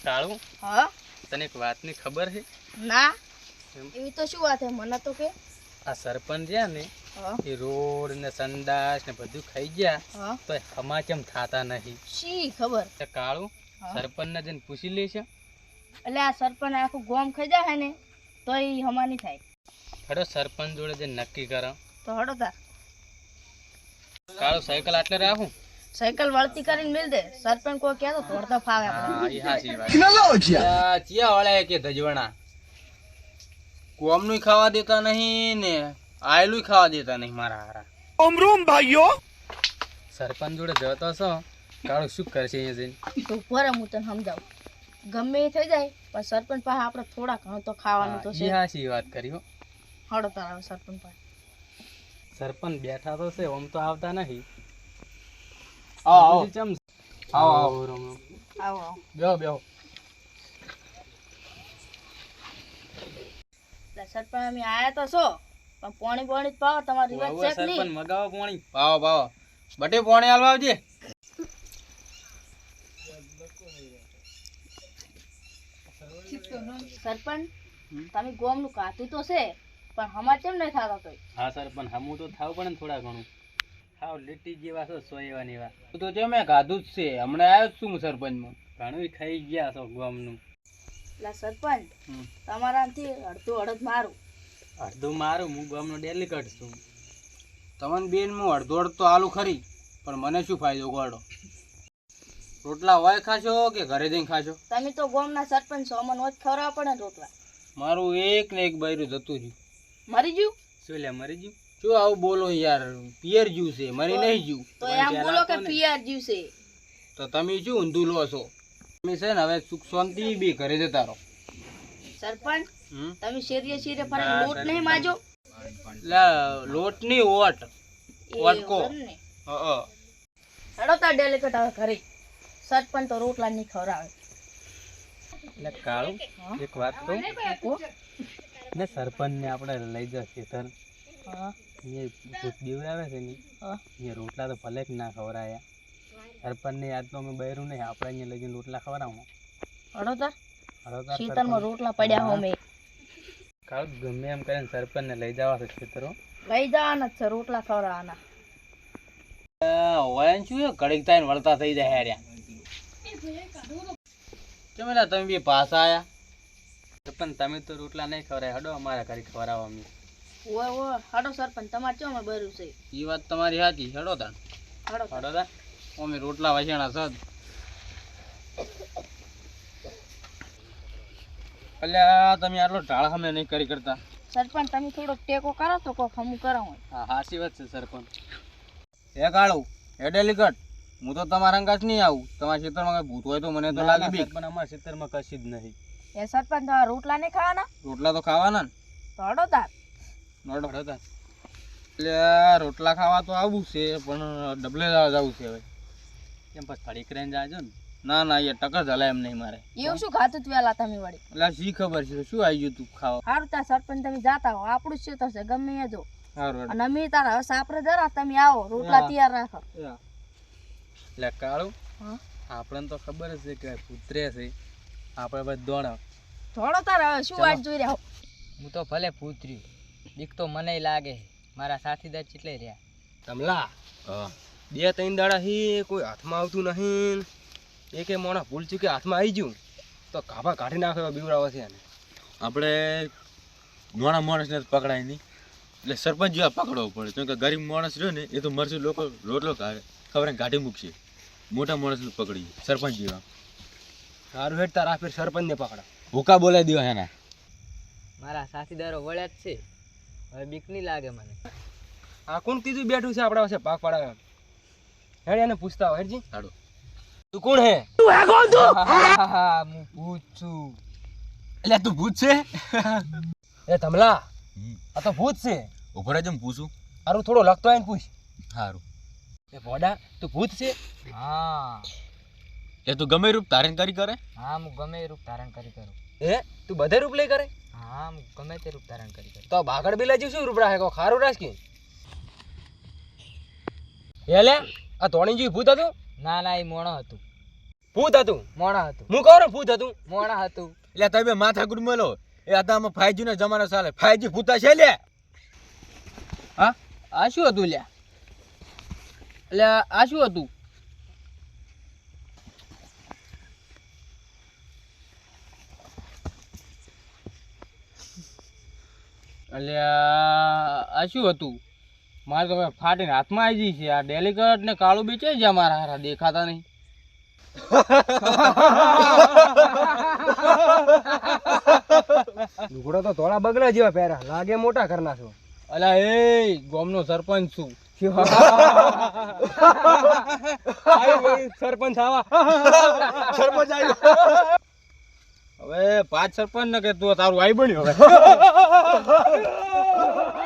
કાળું હા તને એક વાતની ખબર છે? ના એવી તો શું વાત હે મને તો કે આ સરપંચ રહ્યા ને હા એ રોડ ને સંડાસ ને બધું ખાઈ ગયા હા તો હમા કેમ થાતા નહીં? શી ખબર કાળું હા. સરપંચ ને જઈને પૂછી લેશે. એટલે આ સરપંચ આખું ગોમ ખાઈ જાય ને તો એ હમાની થાય હડો સરપંચ જોડે જઈને નક્કી કરો. તો હડો તાર કાળું સાયકલ આટલે રાખું. સાયકલ વળતી કરીને મિલ દે સરપંચ કોઈ કહેતો તોડતા ફાવે આપણે હા એ હાચી વાત. ચિયા વાળા કે ધજવણા કોમનું ખાવા દેતા નહીં ને આયલું ખાવા દેતા નહીં મારા હારા. ઓમરૂમ ભાઈઓ સરપંચ જોડે જતો છો કાળું શું કરશે અહીંયા જઈને? તો ભરે હું તને સમજાવું ગમે એ થઈ જાય પણ સરપંચ પાસે આપણે થોડા ઘણું તો ખાવાનું તો હા, છે ઈ હાચી વાત કરી હો. હડો તાર આવે સરપંચ પાસે સરપંચ બેઠા તો છે ઓમ તો આવતા નહીં. આવો, આવો. બધું ચમ આવો, આવો. રામ રામ. આવો આવો બેહો બેહો. એટલે સરપંચ અમે આયા તો છો પણ પોણી પોણી જ પાવો તમારી રિવાજ હવે છે કે સરપંચ નહીં મગાવો પાણી. પાવો પાવો. બટે પાણી હાલવા આવજે. સરપંચ તમે ગોમનું કાતું તો છે પણ હમા કેમ નહીં થતા તો હા સરપંચ હમું તો થાવ પડે ને થોડા ઘણું. હાવ લીટી જેવા છો સો એવા ને એવા. તો જો મેં ખાધું જ છે હમણાં આવ્યો જ છું હું સરપંચમાં. ઘણું ખાઈ ગયા છો ગામનું. એટલે સરપંચ હમ. તમારાથી અડધું અડધ મારું અડધું મારું હું ગામનો ડેલી કટ છું. તમને બેન હું અડધો અડધો આલુ ખરી પણ મને શું ફાયદો ગોળો? રોટલા હોય ખાશો કે ઘરે જઈને ખાશો? તમે તો ગોમના સરપંચ છો અમને જ ખવડાવવા પડે ને રોટલા મારું એક ને એક બૈરું જતું રહ્યું. મરી ગયું શું લે મરી ગયું? શું આવું બોલો યાર? પિયર જ્યું છે મરી નહીં જ્યું. તો એમ બોલો કે પિયર જીવ છે તો તમે શું ઊંધું લો છો? તમે છે ને હવે સુખ શાંતિ બી ઘરે જતા રહો. સરપંચ હમ? તમે શેરીએ શેરીએ ફરે ના, લોટ નહીં માજો લોટની ઓટ એ વટકો. એમ ને. હા હેડો તાર ડેલિકેટ આવે ઘરે સરપંચ તો રોટલા નહીં ખવડાવે એટલે કાળું હા. એક વાત કહું આપો. ને સરપંચ ને આપણે લઈ જશે સર હા એ ભૂત બીવડાવે છે ને હા એ રોટલા તો ભલે જ ના ખવડાયા. સરપંચ ને યાદ તો અમે બૈરું નહીં આપણે અહીંયા લઈ જઈને રોટલા ખવડાવું. હેડો તાર હળોદાર ખેતરમાં રોટલા પડ્યા હો મેં કાળું ગમે એમ કરીને સરપંચ ને લઈ જવા છે ખેતરો. લઈ જવાના જ છે રોટલા ખવડાવવાના હોય ને શું ઘડીક થાય ને વળતા થઈ જાય હેર્યા. ચમેલા તમે બી પાછા આયા. સરપંચ તમે તો રોટલા નહીં ખવડાય હડો અમારા ઘરે ખવડાવો અમે. ઓય ઓય હેડો સરપંચ તમારે ચો અમે બર્યું છે એ વાત તમારી સાચી. હડો તાન હેડો હડો તાન અમે રોટલા વસેણા સદ. અલ્યા તમે આટલો ઢાળ અમે નહીં કરી કરતા. સરપંચ તમે થોડો ટેકો કરો તો કોક હમું કરો હોય હા સાચી વાત છે સરપંચ. હે કાળું હે ડેલિકટ હું તો તમારા અંગાસ નહીં આવું. તમારા ખેતરમાં કઈ ભૂત હોય તો મને તો લાગે બીક. પણ અમારા ખેતરમાં કશી જ નહીં. એ સરપંચ તમારે રોટલા નહીં ખાવાના રોટલા તો ખાવાના ને. તો હડો તાર નડો હતા એટલે રોટલા ખાવા તો આવું છે પણ ડબલે જવું છે હવે. કેમ પછી ફરી કરીને જાજો ને. ના ના એ ટકર જ હલાય એમ નહીં મારે. એવું શું ખાતું તું વેલા તમે વળી એટલે શી ખબર છે શું આવી ગયું તું ખાવા? સારું તાર સરપંચ તમે જાતા હો આપણું જ શું થશે ગમે એ જો સારું અને અમે તાર હવે સાપરે જરા તમે આવો રોટલા તૈયાર રાખો એટલે કાળું હા આપણને તો ખબર જ છે કે પુત્રે છે આપણે બધા દોડા. થોડો તાર હવે શું વાટ જોઈ રહ્યા હો? હું તો ભલે પૂતર્યું બીક તો મને લાગે મારા સાથીદાર ચીટલે રહ્યા. તમલા બે ત્રણ દાડા હી કોઈ હાથમાં આવતું નહીં. એકે મોણા ભૂલ ચૂકે હાથમાં આવી ગયું તો કાપા કાઢી નાખ્યો બીવડાવે છે એને. આપણે નાના માણસને તો પકડાય નહીં એટલે સરપંચ જેવા પકડવો પડે. કેમ કે ગરીબ માણસ રહ્યો ને એ તો મરશે લોકો રોટલો ખબર કાઢી મૂકશે. મોટા માણસને પકડીએ સરપંચ જેવા. સારું હેડ તાર આ ફેર સરપંચને પકડા ભૂકા બોલાવી દેવા એના. મારા સાથીદારો વળ્યા જ છે હવે બીક નહીં લાગે મને. આ કોણ કીધું બેઠું છે આપણા પાસે પાક પાડા? હેડ એને પૂછતા હોય હેડજી. હાડો તું કોણ હે? હું ભૂત છું. એટલે તું ભૂત છે? એ તમલા આ તો ભૂત છે. ઉભો રહેજો પૂછું. સારું થોડો લખતો હોય ને પૂછ. સારું એ ભોડા તું ભૂત છે? હા એ તું ગમે રૂપ ધારણ કરી કરે? હા હું ગમે એ રૂપ ધારણ કરી કરું. એ તું બધે રૂપ લઈ કરે? હા હું ગમે તે રૂપ ધારણ કરી કરું. તો બાગડ બિલા જેવું શું રૂપ રાખે? કો ખારું રાખ કે એ લે આ તોણી જેવું ભૂત હતું? ના ના એ મોણો હતું. ભૂત હતું. મોણા હતું. હું કહું ને ભૂત હતું. મોણા હતું. એટલે તમે માથાકૂટ મળો એ આતામાં 5G નો જમાનો ચાલે 5G ભૂતા છે લે. હા આ શું હતું લ્યા? એટલે આ શું હતું? એટલે આ શું હતું? મારે તો હવે ફાટીને હાથમાં આવી જઈ છે. આ ડેલિકેટ ને કાળું બેચે છે મારા હારા દેખાતા નહીં. લુગડો તો થોડા બગડા જેવા પહેરા લાગે મોટા કરી નાખો. અલા એ ગામનો સરપંચ છું. સરપંચ આવા. સરપંચ આવ્યો. હવે પાંચ સરપંચ ને કે તું તારું આઈ બન્યો હવે.